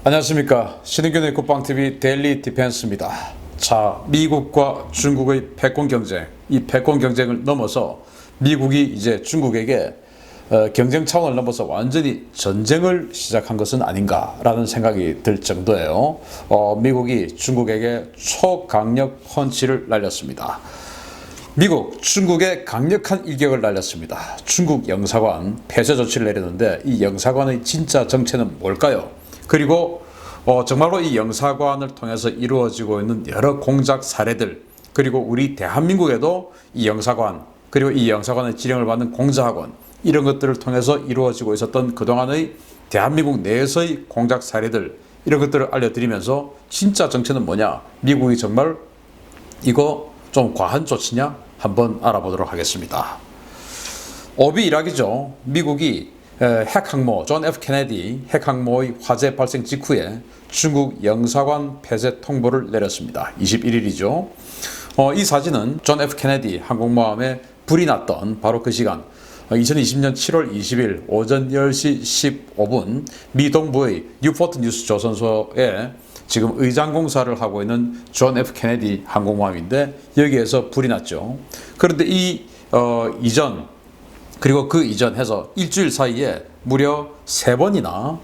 안녕하십니까. 신은균의 국방TV 데일리 디펜스입니다. 자, 미국과 중국의 패권 경쟁, 이 패권 경쟁을 넘어서 미국이 이제 중국에게 경쟁 차원을 넘어서 완전히 전쟁을 시작한 것은 아닌가라는 생각이 들 정도예요. 미국이 중국에게 초강력 펀치를 날렸습니다. 미국, 중국에 강력한 일격을 날렸습니다. 중국 영사관 폐쇄 조치를 내렸는데 이 영사관의 진짜 정체는 뭘까요? 그리고 정말로 이 영사관을 통해서 이루어지고 있는 여러 공작 사례들, 그리고 우리 대한민국에도 이 영사관, 그리고 이 영사관의 지령을 받는 공자학원, 이런 것들을 통해서 이루어지고 있었던 그동안의 대한민국 내에서의 공작 사례들, 이런 것들을 알려드리면서 진짜 정체는 뭐냐, 미국이 정말 이거 좀 과한 조치냐 한번 알아보도록 하겠습니다. 업이 일학이죠. 미국이 핵항모, 존 F 케네디 핵항모의 화재 발생 직후에 중국 영사관 폐쇄 통보를 내렸습니다. 21일이죠. 이 사진은 존 F 케네디 항공모함에 불이 났던 바로 그 시간, 2020년 7월 20일 오전 10시 15분 미 동부의 뉴포트 뉴스 조선소에 지금 의장 공사를 하고 있는 존 F 케네디 항공모함인데 여기에서 불이 났죠. 그런데 이 이전, 그리고 그 이전 해서 일주일 사이에 무려 3번이나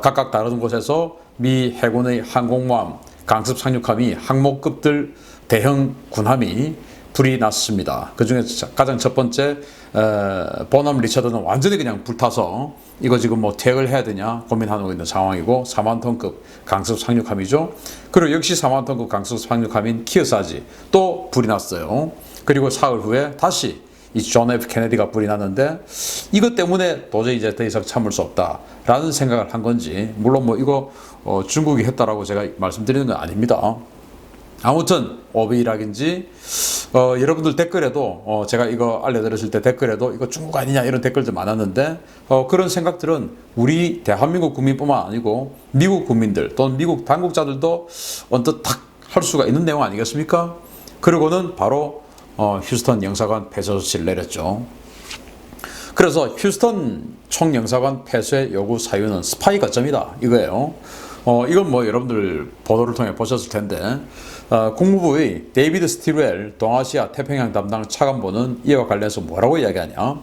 각각 다른 곳에서 미 해군의 항공모함, 강습 상륙함이 항모급들 대형 군함이 불이 났습니다. 그 중에 가장 첫 번째 버넘 리처드는 완전히 그냥 불타서 이거 지금 뭐 퇴역을 해야 되냐 고민하고 있는 상황이고, 4만 톤급 강습 상륙함이죠. 그리고 역시 4만 톤급 강습 상륙함인 키어사지 또 불이 났어요. 그리고 사흘 후에 다시 이 존 F 케네디가 불이 났는데 이것 때문에 도저히 이제 더 이상 참을 수 없다라는 생각을 한 건지, 물론 뭐 이거 중국이 했다라고 제가 말씀드리는 건 아닙니다. 아무튼 어베이락인지 여러분들 댓글에도 제가 이거 알려드렸을 때 댓글에도 이거 중국 아니냐 이런 댓글들 많았는데 그런 생각들은 우리 대한민국 국민뿐만 아니고 미국 국민들 또는 미국 당국자들도 언뜻 탁 할 수가 있는 내용 아니겠습니까? 그리고는 바로 휴스턴 영사관 폐쇄 조치를 내렸죠. 그래서 휴스턴 총영사관 폐쇄 요구 사유는 스파이 거점이다 이거예요. 이건 뭐 여러분들 보도를 통해 보셨을 텐데 국무부의 데이비드 스티웰 동아시아 태평양 담당 차관보는 이와 관련해서 뭐라고 이야기하냐.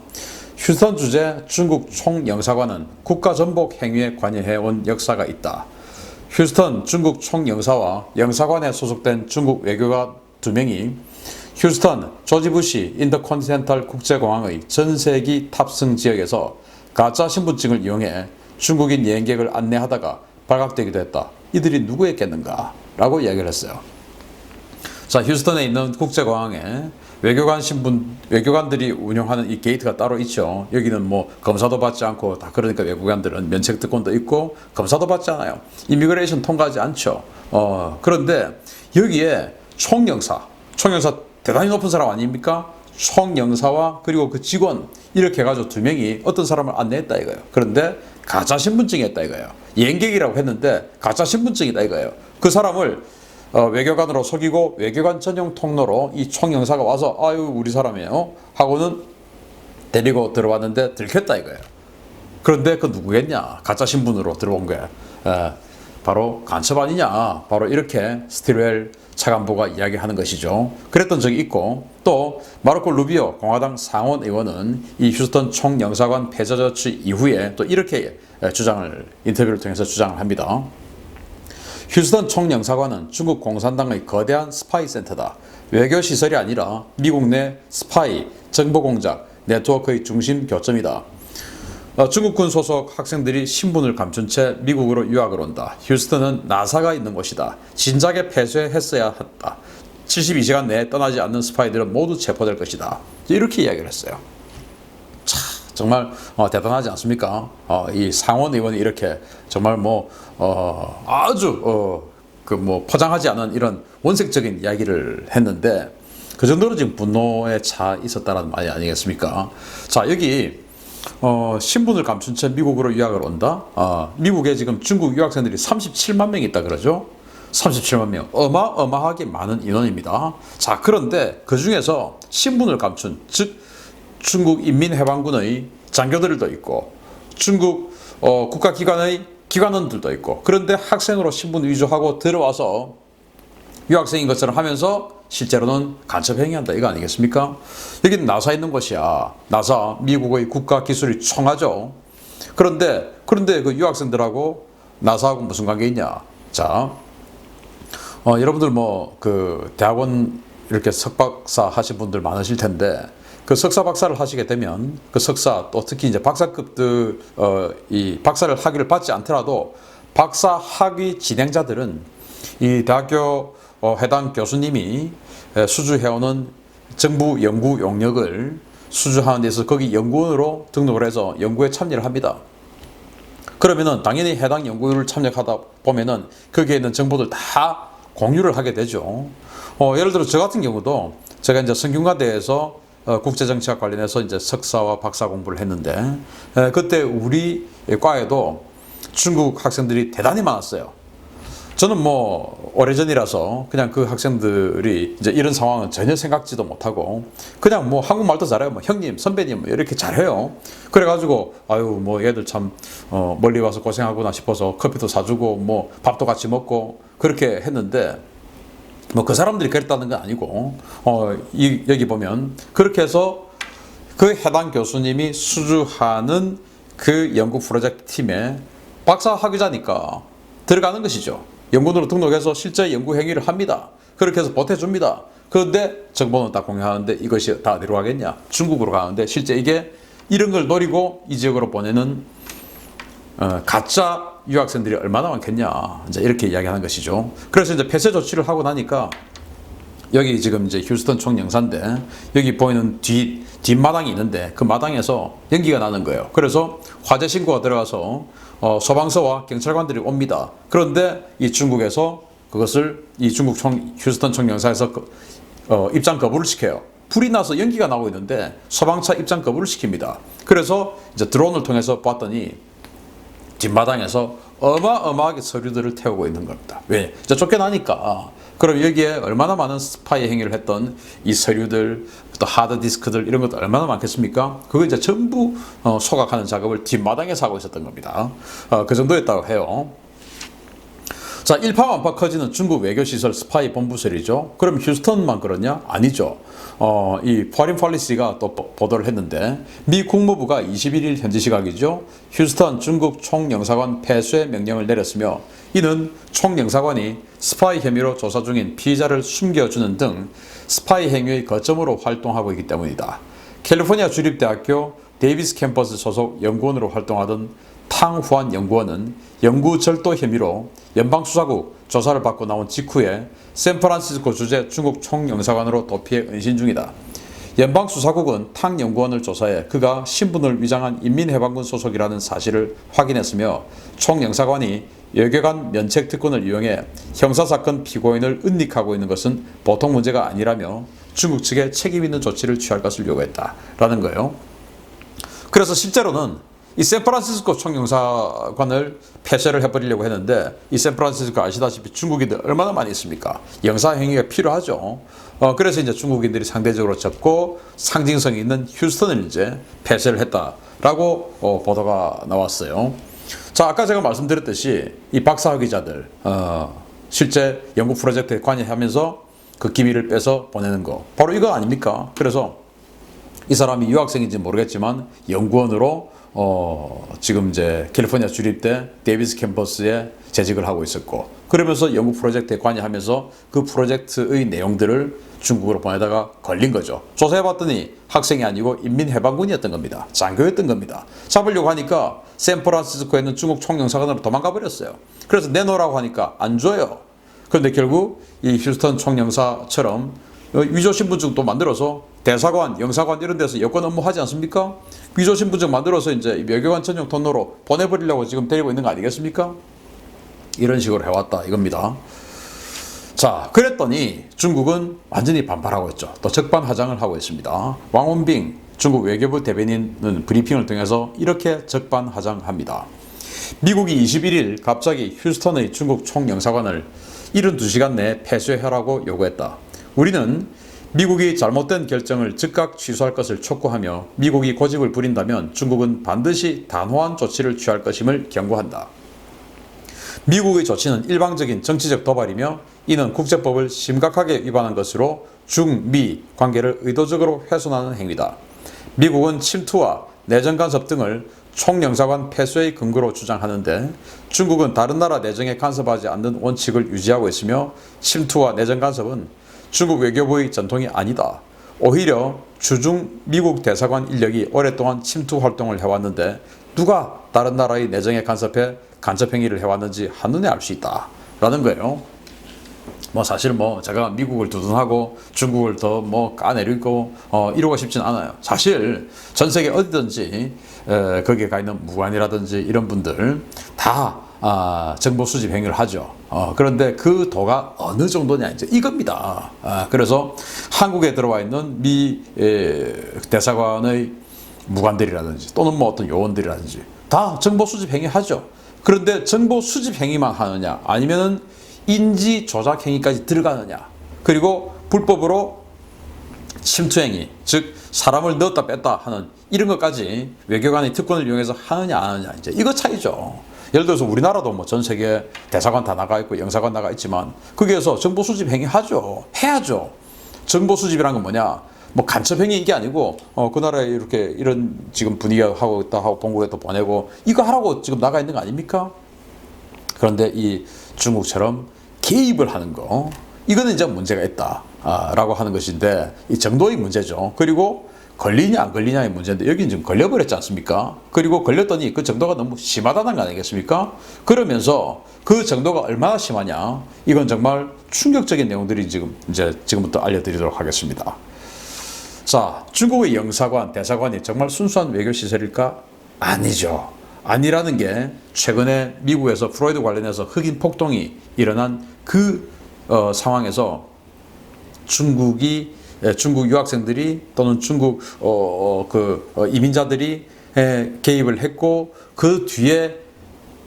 휴스턴 주재 중국 총영사관은 국가전복 행위에 관여해온 역사가 있다. 휴스턴 중국 총영사와 영사관에 소속된 중국 외교관 2명이 휴스턴 조지 부시 인터컨티넨탈 국제공항의 전세기 탑승 지역에서 가짜 신분증을 이용해 중국인 여행객을 안내하다가 발각되기도 했다. 이들이 누구였겠는가? 라고 이야기를 했어요. 자, 휴스턴에 있는 국제공항에 외교관들이 운영하는 이 게이트가 따로 있죠. 여기는 뭐 검사도 받지 않고 다, 그러니까 외국인들은 면책 특권도 있고 검사도 받지 않아요. 이미그레이션 통과하지 않죠. 그런데 여기에 총영사 대단히 높은 사람 아닙니까? 총영사와 그리고 그 직원 이렇게 해가지고 2명이 어떤 사람을 안내했다 이거예요. 그런데 가짜 신분증이었다 이거예요. 여행객이라고 했는데 가짜 신분증이다 이거예요. 그 사람을 외교관으로 속이고 외교관 전용 통로로 이 총영사가 와서 아유 우리 사람이에요 하고는 데리고 들어왔는데 들켰다 이거예요. 그런데 그 누구겠냐? 가짜 신분으로 들어온 거야. 바로 간첩 아니냐? 바로 이렇게 스티웰 차관보가 이야기하는 것이죠. 그랬던 적이 있고, 또 마르코 루비오 공화당 상원 의원은 이 휴스턴 총영사관 폐쇄 조치 이후에 또 이렇게 인터뷰를 통해서 주장을 합니다. 휴스턴 총영사관은 중국 공산당의 거대한 스파이 센터다. 외교 시설이 아니라 미국 내 스파이, 정보 공작, 네트워크의 중심 교점이다. 중국군 소속 학생들이 신분을 감춘 채 미국으로 유학을 온다. 휴스턴은 나사가 있는 곳이다. 진작에 폐쇄했어야 했다. 72시간 내에 떠나지 않는 스파이들은 모두 체포될 것이다. 이렇게 이야기를 했어요. 참 정말 대단하지 않습니까? 이 상원 의원이 이렇게 정말 뭐 아주 포장하지 않은 이런 원색적인 이야기를 했는데 그 정도로 지금 분노에 차 있었다는 말이 아니겠습니까? 자, 여기 신분을 감춘 채 미국으로 유학을 온다. 미국에 지금 중국 유학생들이 37만 명이 있다 그러죠. 37만 명, 어마어마하게 많은 인원입니다. 자, 그런데 그 중에서 신분을 감춘, 즉 중국 인민해방군의 장교들도 있고 중국 국가기관의 기관원들도 있고, 그런데 학생으로 신분 위조하고 들어와서 유학생인 것처럼 하면서 실제로는 간첩 행위한다, 이거 아니겠습니까? 여기는 나사 있는 곳이야. 나사, 미국의 국가기술청하죠. 그런데 그 유학생들하고 나사하고 무슨 관계 있냐? 자, 여러분들 그 대학원 이렇게 석박사 하신 분들 많으실 텐데, 그 석사 박사를 하시게 되면 그 석사, 또 특히 이제 박사급들 이 박사를 학위를 받지 않더라도 박사 학위 진행자들은 이 대학교 해당 교수님이 수주해오는 정부 연구 용역을 수주하는 데서 거기 연구원으로 등록을 해서 연구에 참여를 합니다. 그러면은 당연히 해당 연구를 참여하다 보면은 거기에 있는 정보들 다 공유를 하게 되죠. 예를 들어 저 같은 경우도 제가 이제 성균관대에서 국제정치학 관련해서 이제 석사와 박사 공부를 했는데, 그때 우리 과에도 중국 학생들이 대단히 많았어요. 저는 오래전이라서 그냥 그 학생들이 이제 이런 상황은 전혀 생각지도 못하고 그냥 한국말도 잘해요. 형님, 선배님 이렇게 잘해요. 그래가지고 아유 얘들 참 멀리 와서 고생하구나 싶어서 커피도 사주고 밥도 같이 먹고 그렇게 했는데, 그 사람들이 그랬다는 건 아니고, 여기 보면 그렇게 해서 그 해당 교수님이 수주하는 그 연구 프로젝트 팀에 박사 학위자니까 들어가는 것이죠. 연구원으로 등록해서 실제 연구 행위를 합니다. 그렇게 해서 보태줍니다. 그런데 정보는 다 공유하는데 이것이 다 어디로 가겠냐? 중국으로 가는데, 실제 이게 이런 걸 노리고 이 지역으로 보내는 가짜 유학생들이 얼마나 많겠냐, 이제 이렇게 이야기하는 것이죠. 그래서 이제 폐쇄 조치를 하고 나니까 여기 지금 이제 휴스턴 총영사인데 여기 보이는 뒷마당이 있는데 그 마당에서 연기가 나는 거예요. 그래서 화재 신고가 들어가서 소방서와 경찰관들이 옵니다. 그런데 이 중국에서 그것을 이 중국 휴스턴 총영사에서 입장 거부를 시켜요. 불이 나서 연기가 나고 있는데 소방차 입장 거부를 시킵니다. 그래서 이제 드론을 통해서 봤더니 뒷마당에서 어마어마하게 서류들을 태우고 있는 겁니다. 왜? 이제 쫓겨나니까. 그럼 여기에 얼마나 많은 스파이 행위를 했던 이 서류들, 또 하드디스크들 이런 것도 얼마나 많겠습니까? 그거 이제 전부 소각하는 작업을 뒷마당에서 하고 있었던 겁니다. 그 정도였다고 해요. 자, 일파만파 커지는 중국 외교시설 스파이 본부설이죠. 그럼 휴스턴만 그러냐? 아니죠. 이 포린 팔리시가 또 보도를 했는데, 미 국무부가 21일 현지 시각이죠. 휴스턴 중국 총영사관 폐쇄 명령을 내렸으며, 이는 총영사관이 스파이 혐의로 조사 중인 피의자를 숨겨주는 등 스파이 행위의 거점으로 활동하고 있기 때문이다. 캘리포니아 주립대학교 데이비스 캠퍼스 소속 연구원으로 활동하던 탕후안 연구원은 연구 절도 혐의로 연방수사국 조사를 받고 나온 직후에 샌프란시스코 주재 중국 총영사관으로 도피해 은신 중이다. 연방수사국은 탕 연구원을 조사해 그가 신분을 위장한 인민해방군 소속이라는 사실을 확인했으며, 총영사관이 외교관 면책특권을 이용해 형사사건 피고인을 은닉하고 있는 것은 보통 문제가 아니라며 중국 측에 책임 있는 조치를 취할 것을 요구했다라는 거예요. 그래서 실제로는 이 샌프란시스코 총영사관을 폐쇄를 해버리려고 했는데, 이 샌프란시스코 아시다시피 중국인들 얼마나 많이 있습니까? 영사행위가 필요하죠. 그래서 이제 중국인들이 상대적으로 적고 상징성이 있는 휴스턴을 이제 폐쇄를 했다라고 보도가 나왔어요. 자, 아까 제가 말씀드렸듯이 이 박사학위자들 실제 연구 프로젝트에 관여하면서 그 기밀을 빼서 보내는 거, 바로 이거 아닙니까? 그래서 이 사람이 유학생인지 모르겠지만 연구원으로 지금 이제 캘리포니아 주립대 데이비스 캠퍼스에 재직을 하고 있었고, 그러면서 연구 프로젝트에 관여하면서 그 프로젝트의 내용들을 중국으로 보내다가 걸린 거죠. 조사해봤더니 학생이 아니고 인민해방군이었던 겁니다. 장교였던 겁니다. 잡으려고 하니까 샌프란시스코에 있는 중국 총영사관으로 도망가 버렸어요. 그래서 내놓으라고 하니까 안 줘요. 그런데 결국 이 휴스턴 총영사처럼 위조신분증도 만들어서 대사관, 영사관 이런 데서 여권 업무 하지 않습니까? 위조신분증 만들어서 이제 외교관 전용 통로로 보내버리려고 지금 데리고 있는 거 아니겠습니까? 이런 식으로 해왔다 이겁니다. 자, 그랬더니 중국은 완전히 반발하고 있죠. 또 적반하장을 하고 있습니다. 왕원빙 중국 외교부 대변인은 브리핑을 통해서 이렇게 적반하장합니다. 미국이 21일 갑자기 휴스턴의 중국 총영사관을 72시간 내에 폐쇄하라고 요구했다. 우리는 미국이 잘못된 결정을 즉각 취소할 것을 촉구하며 미국이 고집을 부린다면 중국은 반드시 단호한 조치를 취할 것임을 경고한다. 미국의 조치는 일방적인 정치적 도발이며 이는 국제법을 심각하게 위반한 것으로 중미 관계를 의도적으로 훼손하는 행위다. 미국은 침투와 내정 간섭 등을 총영사관 폐쇄의 근거로 주장하는데 중국은 다른 나라 내정에 간섭하지 않는 원칙을 유지하고 있으며 침투와 내정 간섭은 중국 외교부의 전통이 아니다. 오히려 주중 미국 대사관 인력이 오랫동안 침투 활동을 해왔는데 누가 다른 나라의 내정에 간섭해 간첩 행위를 해왔는지 한눈에 알 수 있다 라는 거예요. 사실 제가 미국을 두둔하고 중국을 더 까내리고 이러고 싶진 않아요. 사실 전 세계 어디든지 거기에 가 있는 무관이라든지 이런 분들 다 정보 수집 행위를 하죠. 그런데 그 도가 어느 정도냐 이제 이겁니다. 그래서 한국에 들어와 있는 미 대사관의 무관들이라든지 또는 어떤 요원들이라든지 다 정보 수집 행위 하죠. 그런데 정보 수집 행위만 하느냐 아니면은 인지 조작 행위까지 들어가느냐, 그리고 불법으로 침투 행위, 즉 사람을 넣었다 뺐다 하는 이런 것까지 외교관의 특권을 이용해서 하느냐 안 하느냐 이제 이거 차이죠. 예를 들어서 우리나라도 전 세계 대사관 다 나가 있고 영사관 나가 있지만 거기에서 정보 수집 행위 하죠. 해야죠. 정보 수집이란 건 뭐냐? 간첩 행위 이게 아니고 그 나라에 이렇게 이런 지금 분위기가 하고 있다 하고 본국에 또 보내고 이거 하라고 지금 나가 있는 거 아닙니까? 그런데 이 중국처럼 개입을 하는 거 이거는 이제 문제가 있다 라고 하는 것인데 이 정도의 문제죠. 그리고 걸리냐 안 걸리냐의 문제인데 여기는 지금 걸려버렸지 않습니까? 그리고 걸렸더니 그 정도가 너무 심하다는 거 아니겠습니까? 그러면서 그 정도가 얼마나 심하냐 이건 정말 충격적인 내용들이 지금부터 알려드리도록 하겠습니다. 자, 중국의 영사관, 대사관이 정말 순수한 외교 시설일까? 아니죠. 아니라는 게 최근에 미국에서 프로이드 관련해서 흑인 폭동이 일어난 그 상황에서 중국 유학생들이 또는 중국 이민자들이 개입을 했고 그 뒤에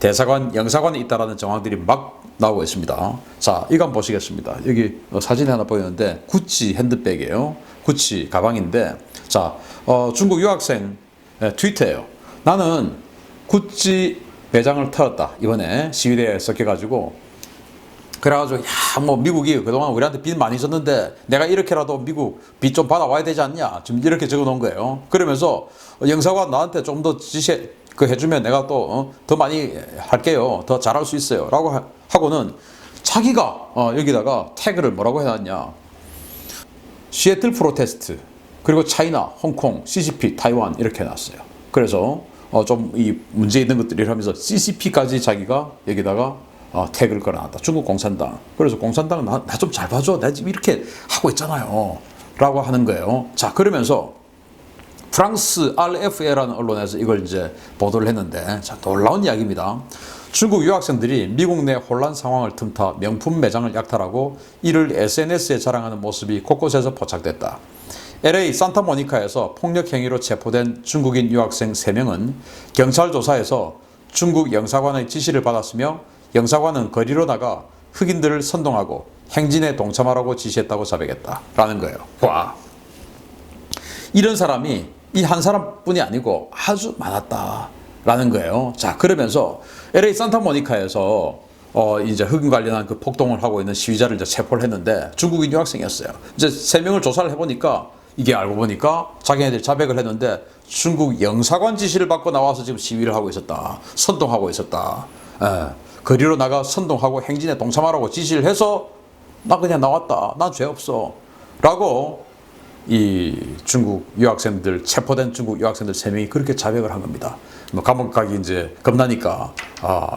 대사관, 영사관에 있다라는 정황들이 막 나오고 있습니다. 자, 이거 한번 보시겠습니다. 여기 사진이 하나 보이는데 구찌 핸드백이에요. 구찌 가방인데 자, 중국 유학생 트위터예요. 나는 구찌 매장을 털었다. 이번에 시위대에 섞여가지고 그래가지고 미국이 그동안 우리한테 빚 많이 줬는데 내가 이렇게라도 미국 빚 좀 받아와야 되지 않냐. 지금 이렇게 적어놓은 거예요. 그러면서 영사관 나한테 좀 더 지시 해주면 내가 또 더 많이 할게요. 더 잘할 수 있어요. 라고 하고는 자기가 여기다가 태그를 뭐라고 해놨냐. 시애틀 프로테스트 그리고 차이나, 홍콩, CCP, 타이완 이렇게 해놨어요. 그래서 좀 이 문제 있는 것들이 하면서 CCP까지 자기가 여기다가 태그를 걸어놨다. 중국 공산당. 그래서 공산당은 나 좀 잘 봐줘. 나 지금 이렇게 하고 있잖아요. 라고 하는 거예요. 자, 그러면서 프랑스 RFA라는 언론에서 이걸 이제 보도를 했는데 자, 놀라운 이야기입니다. 중국 유학생들이 미국 내 혼란 상황을 틈타 명품 매장을 약탈하고 이를 SNS에 자랑하는 모습이 곳곳에서 포착됐다. LA 산타모니카에서 폭력 행위로 체포된 중국인 유학생 3명은 경찰 조사에서 중국 영사관의 지시를 받았으며 영사관은 거리로 나가 흑인들을 선동하고 행진에 동참하라고 지시했다고 자백했다. 라는 거예요. 와, 이런 사람이 이 한 사람뿐이 아니고 아주 많았다. 라는 거예요. 자, 그러면서 LA 산타모니카에서 이제 흑인 관련한 그 폭동을 하고 있는 시위자를 이제 체포를 했는데 중국인 유학생이었어요. 이제 3명을 조사를 해보니까 이게 알고 보니까 자기네들이 자백을 했는데 중국 영사관 지시를 받고 나와서 지금 시위를 하고 있었다. 선동하고 있었다. 거리로 나가 선동하고 행진에 동참하라고 지시를 해서 나 그냥 나왔다. 난 죄 없어. 라고 이 중국 유학생들, 체포된 중국 유학생들 3명이 그렇게 자백을 한 겁니다. 감옥 가기 이제 겁나니까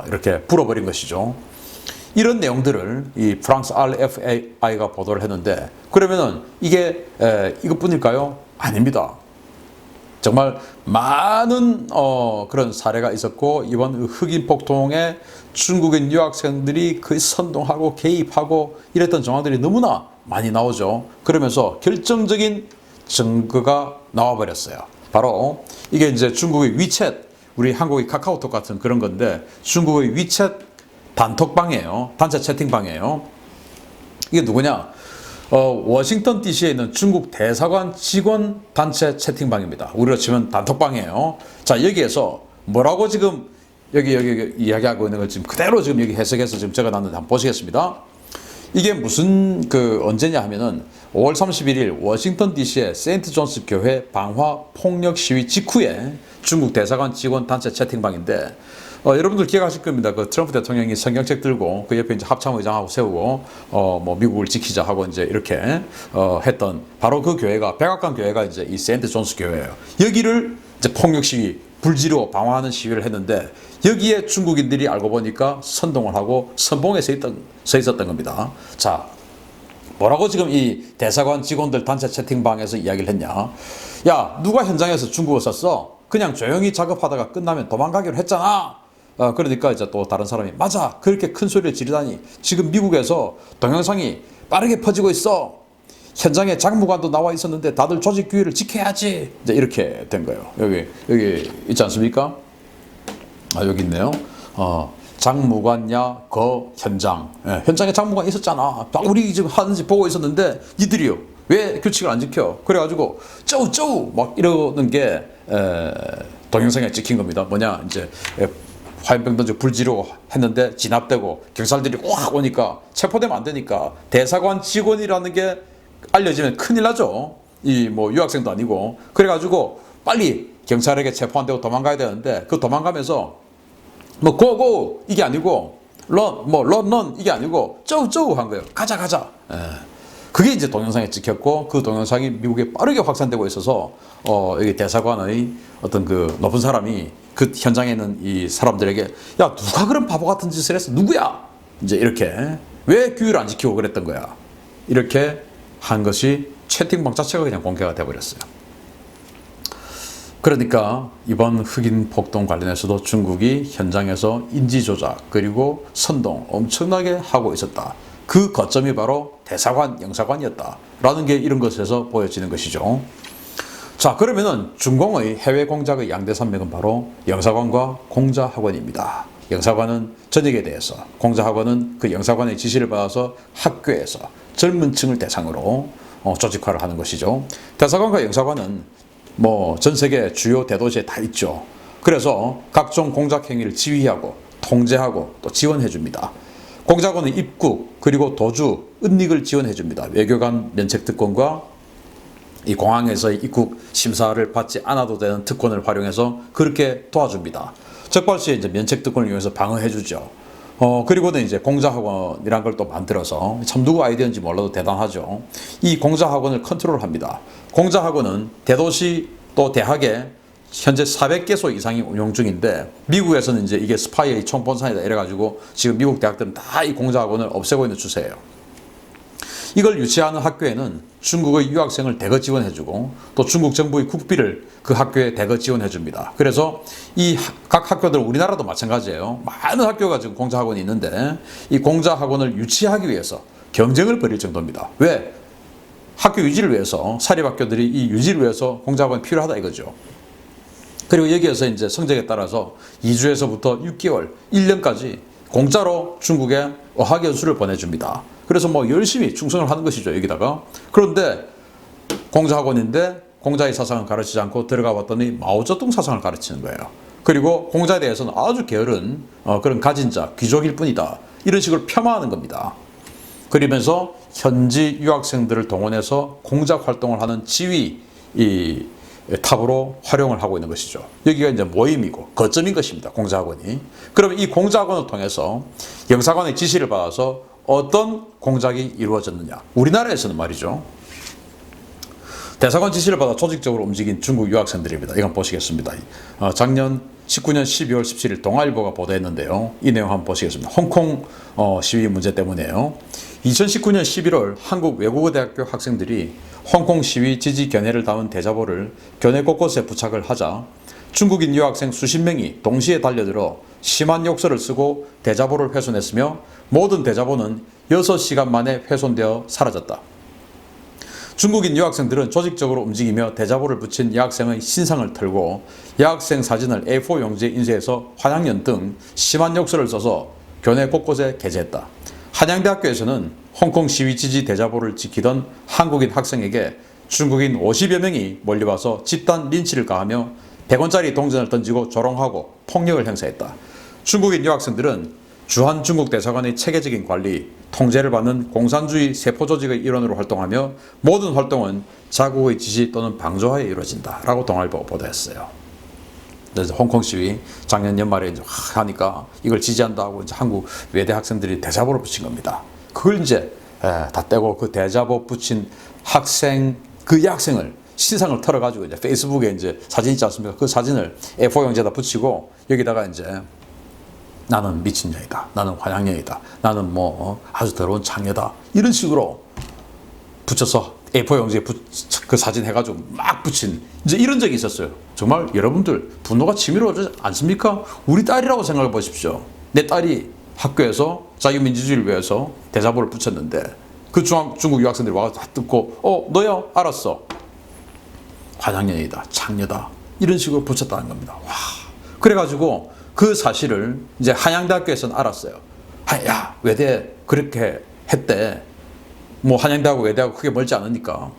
이렇게 불어버린 것이죠. 이런 내용들을 이 프랑스 RFAI가 보도를 했는데 그러면은 이게 이것뿐일까요? 아닙니다. 정말 많은 그런 사례가 있었고 이번 흑인 폭동에 중국인 유학생들이 그 선동하고 개입하고 이랬던 정황들이 너무나 많이 나오죠. 그러면서 결정적인 증거가 나와버렸어요. 바로 이게 이제 중국의 위챗, 우리 한국의 카카오톡 같은 그런 건데 중국의 위챗 단톡방이에요. 단체 채팅방이에요. 이게 누구냐? 워싱턴 DC에 있는 중국 대사관 직원 단체 채팅방입니다. 우리로 치면 단톡방이에요. 자, 여기에서 뭐라고 지금 여기 이야기하고 있는 걸 지금 그대로 지금 여기 해석해서 지금 적어놨는데 한번 보시겠습니다. 이게 무슨 언제냐 하면은 5월 31일 워싱턴 DC의 세인트 존스 교회 방화 폭력 시위 직후에 중국 대사관 직원 단체 채팅방인데 여러분들 기억하실 겁니다. 그 트럼프 대통령이 성경책 들고 그 옆에 이제 합참의장하고 세우고 뭐 미국을 지키자 하고 이제 이렇게 했던 바로 그 교회가 백악관 교회가 이제 이 세인트 존스 교회예요. 여기를 이제 폭력 시위 불지로 방화하는 시위를 했는데 여기에 중국인들이 알고 보니까 선동을 하고 선봉에 서 있었던 겁니다. 자, 뭐라고 지금 이 대사관 직원들 단체 채팅방에서 이야기를 했냐? 야, 누가 현장에서 중국어 썼어? 그냥 조용히 작업하다가 끝나면 도망가기로 했잖아. 그러니까 이제 또 다른 사람이 맞아, 그렇게 큰 소리를 지르다니 지금 미국에서 동영상이 빠르게 퍼지고 있어. 현장에 장무관도 나와 있었는데 다들 조직 규율을 지켜야지. 이제 이렇게 된 거예요. 여기 있지 않습니까? 여기 있네요. 장무관야 거 현장. 현장에 장무관 있었잖아. 우리 지금 하는지 보고 있었는데 니들이요 왜 규칙을 안 지켜? 그래가지고 쪼우 막 이러는 게 동영상에 찍힌 겁니다. 뭐냐, 이제 화염병 던져 불 지르고 했는데 진압되고 경찰들이 확 오니까 체포되면 안 되니까 대사관 직원이라는 게 알려지면 큰일 나죠. 이 뭐 유학생도 아니고. 그래가지고 빨리 경찰에게 체포 안 되고 도망가야 되는데 그 도망가면서 뭐 고고 이게 아니고 런 이게 아니고 쪼우 한 거예요. 가자. 그게 이제 동영상에 찍혔고 그 동영상이 미국에 빠르게 확산되고 있어서 여기 대사관의 어떤 그 높은 사람이 그 현장에 있는 이 사람들에게 야, 누가 그런 바보 같은 짓을 했어? 누구야? 이제 이렇게 왜 규율 안 지키고 그랬던 거야? 이렇게 한 것이 채팅방 자체가 그냥 공개가 돼버렸어요. 그러니까 이번 흑인 폭동 관련해서도 중국이 현장에서 인지조작 그리고 선동 엄청나게 하고 있었다. 그 거점이 바로 대사관, 영사관이었다라는 게 이런 것에서 보여지는 것이죠. 자, 그러면은 중공의 해외 공작의 양대 산맥은 바로 영사관과 공자학원입니다. 영사관은 전역에 대해서, 공자학원은 그 영사관의 지시를 받아서 학교에서 젊은 층을 대상으로 조직화를 하는 것이죠. 대사관과 영사관은 뭐 전 세계 주요 대도시에 다 있죠. 그래서 각종 공작 행위를 지휘하고 통제하고 또 지원해 줍니다. 공작원은 입국 그리고 도주, 은닉을 지원해 줍니다. 외교관 면책 특권과 이 공항에서의 입국 심사를 받지 않아도 되는 특권을 활용해서 그렇게 도와줍니다. 적발 시에 이제 면책 특권을 이용해서 방어해 주죠. 그리고는 이제 공자학원이란 걸 또 만들어서 참 누구 아이디어인지 몰라도 대단하죠. 이 공자학원을 컨트롤합니다. 공자학원은 대도시 또 대학에 현재 400개소 이상이 운영 중인데 미국에서는 이제 이게 스파이의 총본산이다 이래가지고 지금 미국 대학들은 다 이 공자학원을 없애고 있는 추세예요. 이걸 유치하는 학교에는 중국의 유학생을 대거 지원해주고 또 중국 정부의 국비를 그 학교에 대거 지원해줍니다. 그래서 이 각 학교들 우리나라도 마찬가지예요. 많은 학교가 지금 공자학원이 있는데 이 공자학원을 유치하기 위해서 경쟁을 벌일 정도입니다. 왜? 학교 유지를 위해서, 사립학교들이 이 유지를 위해서 공자학원이 필요하다 이거죠. 그리고 여기에서 이제 성적에 따라서 2주에서부터 6개월, 1년까지 공짜로 중국에 어학연수를 보내줍니다. 그래서 뭐 열심히 충성을 하는 것이죠, 여기다가. 그런데 공자학원인데 공자의 사상을 가르치지 않고 들어가 봤더니 마오쩌둥 사상을 가르치는 거예요. 그리고 공자에 대해서는 아주 게으른 그런 가진 자, 귀족일 뿐이다. 이런 식으로 폄하하는 겁니다. 그러면서 현지 유학생들을 동원해서 공작 활동을 하는 지휘 탑으로 활용을 하고 있는 것이죠. 여기가 이제 모임이고 거점인 것입니다, 공자학원이. 그러면 이 공자학원을 통해서 영사관의 지시를 받아서 어떤 공작이 이루어졌느냐. 우리나라에서는 말이죠. 대사관 지시를 받아 조직적으로 움직인 중국 유학생들입니다. 이건 보시겠습니다. 작년 19년 12월 17일 동아일보가 보도했는데요. 이 내용 한번 보시겠습니다. 홍콩 시위 문제 때문에요. 2019년 11월 한국 외국어대학교 학생들이 홍콩 시위 지지 견해를 담은 대자보를 교내 곳곳에 부착을 하자 중국인 유학생 수십 명이 동시에 달려들어 심한 욕설을 쓰고 대자보를 훼손했으며 모든 대자보는 6시간 만에 훼손되어 사라졌다. 중국인 유학생들은 조직적으로 움직이며 대자보를 붙인 여학생의 신상을 털고 여학생 사진을 A4 용지에 인쇄해서 환양연 등 심한 욕설을 써서 교내 곳곳에 게재했다. 한양대학교에서는 홍콩 시위 지지 대자보를 지키던 한국인 학생에게 중국인 50여 명이 몰려와서 집단 린치를 가하며 100원짜리 동전을 던지고 조롱하고 폭력을 행사했다. 중국인 유학생들은 주한 중국 대사관의 체계적인 관리, 통제를 받는 공산주의 세포 조직의 일원으로 활동하며 모든 활동은 자국의 지시 또는 방조하에 이루어진다라고 동아일보가 보도했어요. 그래서 홍콩 시위 작년 연말에 이제 하니까 이걸 지지한다고 이제 한국 외대 학생들이 대자보를 붙인 겁니다. 그걸 이제 다 떼고 그 대자보 붙인 학생 그 여학생을 신상을 털어가지고 이제 페이스북에 이제 사진 있지 않습니까? 그 사진을 A4 용지에다 붙이고 여기다가 이제 나는 미친년이다. 나는 환양년이다. 나는 뭐 아주 더러운 장녀다. 이런 식으로 붙여서 A4 용지에 그 사진 해가지고 막 붙인 이제 이런 적이 있었어요. 정말 여러분들 분노가 치밀어오지 않습니까? 우리 딸이라고 생각해 보십시오. 내 딸이 학교에서 자유민주주의를 위해서 대자보를 붙였는데 그 중국 유학생들이 와서 다 듣고 너야? 알았어. 환양년이다. 장녀다. 이런 식으로 붙였다는 겁니다. 와. 그래가지고 그 사실을 이제 한양대학교에서는 알았어요. 야, 외대 그렇게 했대. 뭐 한양대하고 외대하고 크게 멀지 않으니까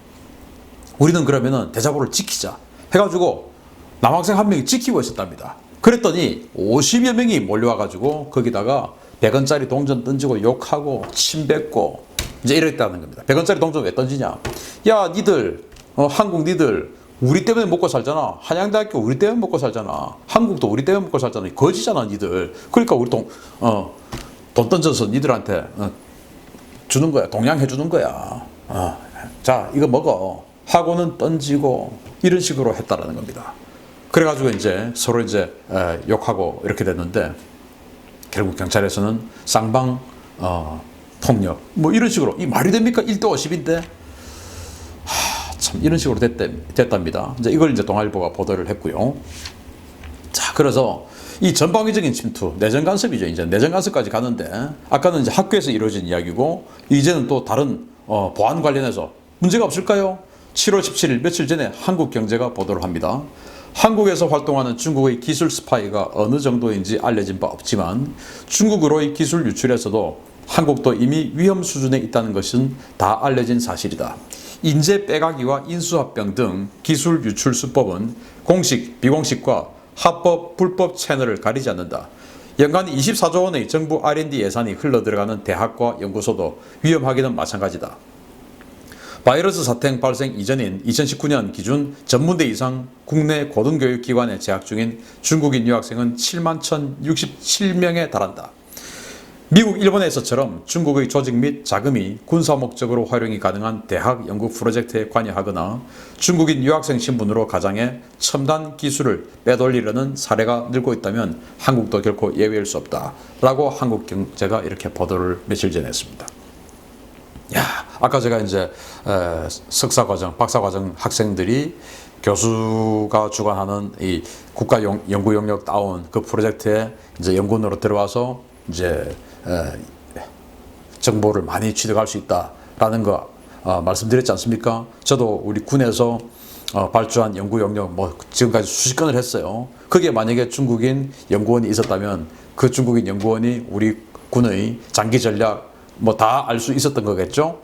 우리는 그러면은 대자보를 지키자 해가지고 남학생 한 명이 지키고 있었답니다. 그랬더니 50여 명이 몰려와가지고 거기다가 100원짜리 동전 던지고 욕하고 침 뱉고 이제 이랬다는 겁니다. 100원짜리 동전 왜 던지냐? 야, 니들 한국 니들 우리 때문에 먹고 살잖아. 한양대학교 우리 때문에 먹고 살잖아. 한국도 우리 때문에 먹고 살잖아. 거지잖아, 니들. 그러니까 우리 돈 던져서 니들한테 주는 거야. 동양해 주는 거야. 자, 이거 먹어. 하고는 던지고 이런 식으로 했다라는 겁니다. 그래가지고 이제 서로 이제 욕하고 이렇게 됐는데 결국 경찰에서는 쌍방 폭력 뭐 이런 식으로 이 말이 됩니까? 1대 50인데 참 이런 식으로 됐답니다. 이제 이걸 이제 동아일보가 보도를 했고요. 자, 그래서 이 전방위적인 침투, 내정 간섭이죠. 이제 내정 간섭까지 가는데 아까는 이제 학교에서 이루어진 이야기고 이제는 또 다른 보안 관련해서 문제가 없을까요? 7월 17일 며칠 전에 한국경제가 보도를 합니다. 한국에서 활동하는 중국의 기술 스파이가 어느 정도인지 알려진 바 없지만 중국으로의 기술 유출에서도 한국도 이미 위험 수준에 있다는 것은 다 알려진 사실이다. 인재 빼가기와 인수합병 등 기술 유출 수법은 공식, 비공식과 합법, 불법 채널을 가리지 않는다. 연간 24조 원의 정부 R&D 예산이 흘러들어가는 대학과 연구소도 위험하기는 마찬가지다. 바이러스 사태 발생 이전인 2019년 기준 전문대 이상 국내 고등교육기관에 재학 중인 중국인 유학생은 7만 1,067명에 달한다. 미국, 일본에서처럼 중국의 조직 및 자금이 군사 목적으로 활용이 가능한 대학 연구 프로젝트에 관여하거나 중국인 유학생 신분으로 가장해 첨단 기술을 빼돌리려는 사례가 늘고 있다면 한국도 결코 예외일 수 없다. 라고 한국경제가 이렇게 보도를 며칠 전에 했습니다. 야, 아까 제가 이제 석사과정, 박사과정 학생들이 교수가 주관하는 이 국가 연구 용역 다운 그 프로젝트에 이제 연구원으로 들어와서 이제 정보를 많이 취득할 수 있다라는 거 말씀드렸지 않습니까? 저도 우리 군에서 발주한 연구 용역 뭐 지금까지 수십 건을 했어요. 그게 만약에 중국인 연구원이 있었다면 그 중국인 연구원이 우리 군의 장기 전략 뭐 다 알 수 있었던 거겠죠.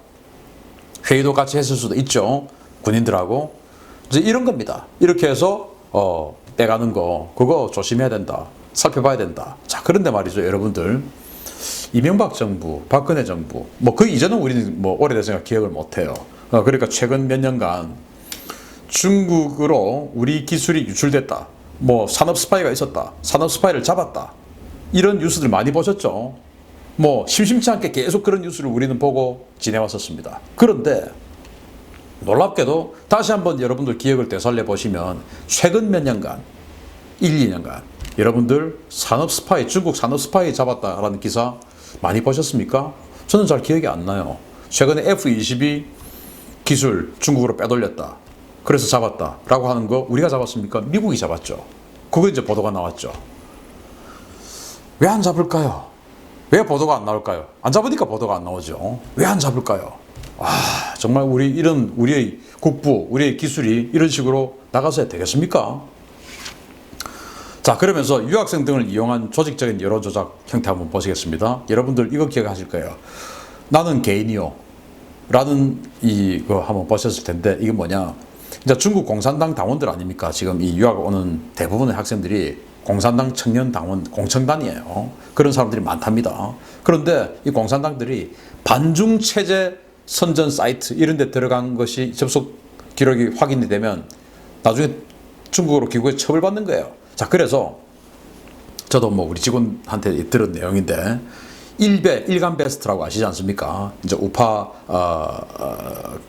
회의도 같이 했을 수도 있죠. 군인들하고 이제 이런 겁니다. 이렇게 해서 빼가는 거 그거 조심해야 된다. 살펴봐야 된다. 자, 그런데 말이죠, 여러분들. 이명박 정부, 박근혜 정부, 뭐 그 이전은 우리는 뭐 오래돼서 기억을 못해요. 그러니까 최근 몇 년간 중국으로 우리 기술이 유출됐다. 뭐 산업 스파이가 있었다. 산업 스파이를 잡았다. 이런 뉴스들 많이 보셨죠? 뭐 심심치 않게 계속 그런 뉴스를 우리는 보고 지내왔었습니다. 그런데 놀랍게도 다시 한번 여러분들 기억을 되살려 보시면 최근 몇 년간 1, 2년간 여러분들 산업 스파이, 중국 산업 스파이 잡았다라는 기사 많이 보셨습니까? 저는 잘 기억이 안 나요. 최근에 F-22 기술 중국으로 빼돌렸다. 그래서 잡았다라고 하는 거 우리가 잡았습니까? 미국이 잡았죠. 그거 이제 보도가 나왔죠. 왜 안 잡을까요? 왜 보도가 안 나올까요? 안 잡으니까 보도가 안 나오죠. 왜 안 잡을까요? 정말 우리의 국부, 우리의 기술이 이런 식으로 나가서야 되겠습니까? 자, 그러면서 유학생 등을 이용한 조직적인 여론 조작 형태 한번 보시겠습니다. 여러분들 이거 기억하실 거예요. 나는 개인이요. 라는 이거 한번 보셨을 텐데 이게 뭐냐? 이제 중국 공산당 당원들 아닙니까? 지금 이 유학 오는 대부분의 학생들이 공산당 청년당원 공청단이에요. 그런 사람들이 많답니다. 그런데 이 공산당들이 반중체제 선전 사이트 이런 데 들어간 것이 접속 기록이 확인이 되면 나중에 중국으로 귀국해 처벌받는 거예요. 자, 그래서 저도 뭐 우리 직원한테 들은 내용인데 일간 베스트라고 아시지 않습니까? 이제 우파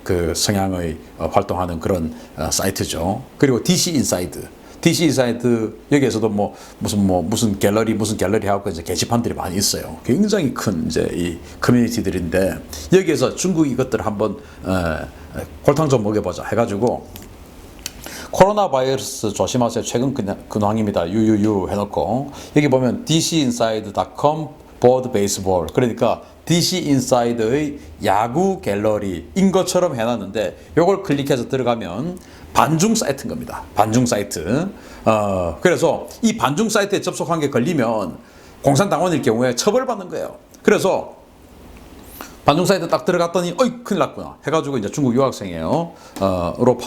그 성향의 활동하는 그런 사이트죠. 그리고 DC 인사이드 여기에서도 무슨 갤러리 하고 이제 게시판들이 많이 있어요. 굉장히 큰 이제 이 커뮤니티들인데 여기에서 중국 이것들을 한번 골탕 좀 먹여보자 해가지고 코로나 바이러스 조심하세요. 최근 근황입니다. 유유유 해놓고 여기 보면 dcinsider.com 보드 베이스볼 그러니까 DC 인사이드의 야구 갤러리인 것처럼 해놨는데 요걸 클릭해서 들어가면 반중 사이트인 겁니다. 반중 사이트. 그래서 이 반중 사이트에 접속한 게 걸리면 공산당원일 경우에 처벌받는 거예요. 그래서 반중 사이트 딱 들어갔더니 어이 큰일 났구나 해가지고 이제 중국 유학생이에요. 로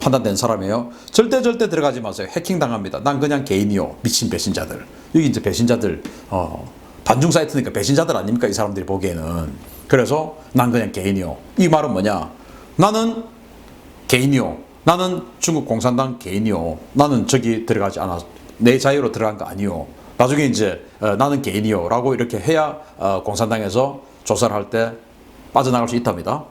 판단된 사람이에요. 절대 들어가지 마세요. 해킹 당합니다. 난 그냥 개인이요. 미친 배신자들. 여기 이제 배신자들 반중 사이트니까 배신자들 아닙니까? 이 사람들이 보기에는. 그래서 난 그냥 개인이요. 이 말은 뭐냐? 나는 개인이요. 나는 중국 공산당 개인이요. 나는 저기 들어가지 않아. 내 자유로 들어간 거 아니요. 나중에 이제 나는 개인이요. 라고 이렇게 해야 공산당에서 조사를 할 때 빠져나갈 수 있답니다.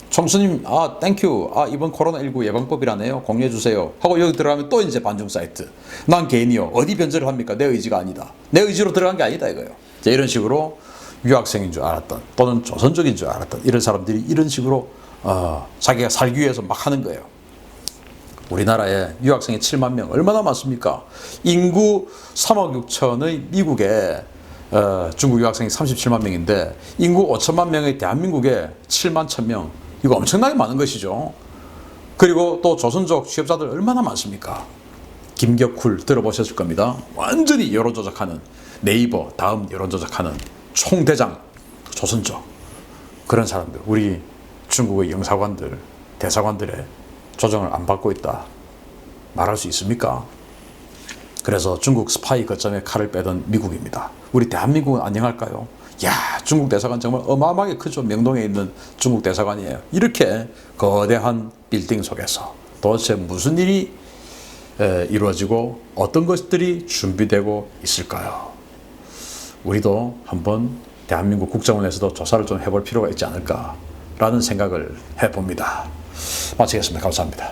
총수님, 땡큐. 이번 코로나19 예방법이라네요. 공유해주세요. 하고 여기 들어가면 또 이제 반중 사이트. 난 개인이요. 어디 변절을 합니까? 내 의지가 아니다. 내 의지로 들어간 게 아니다 이거예요. 자, 이런 식으로 유학생인 줄 알았던 또는 조선족인 줄 알았던 이런 사람들이 이런 식으로 자기가 살기 위해서 막 하는 거예요. 우리나라에 유학생이 7만 명 얼마나 많습니까? 인구 3억 6천의 미국에 중국 유학생이 37만 명인데 인구 5천만 명의 대한민국에 7만 1,000명 이거 엄청나게 많은 것이죠. 그리고 또 조선족 취업자들 얼마나 많습니까? 김격쿨 들어보셨을 겁니다. 완전히 여론 조작하는 네이버 다음 여론 조작하는 총대장 조선족 그런 사람들 우리 중국의 영사관들 대사관들의 조정을 안 받고 있다 말할 수 있습니까? 그래서 중국 스파이 거점에 칼을 빼던 미국입니다. 우리 대한민국은 안녕할까요? 야, 중국 대사관 정말 어마어마하게 크죠. 명동에 있는 중국 대사관이에요. 이렇게 거대한 빌딩 속에서 도대체 무슨 일이 이루어지고 어떤 것들이 준비되고 있을까요? 우리도 한번 대한민국 국정원에서도 조사를 좀 해볼 필요가 있지 않을까라는 생각을 해봅니다. 마치겠습니다. 감사합니다.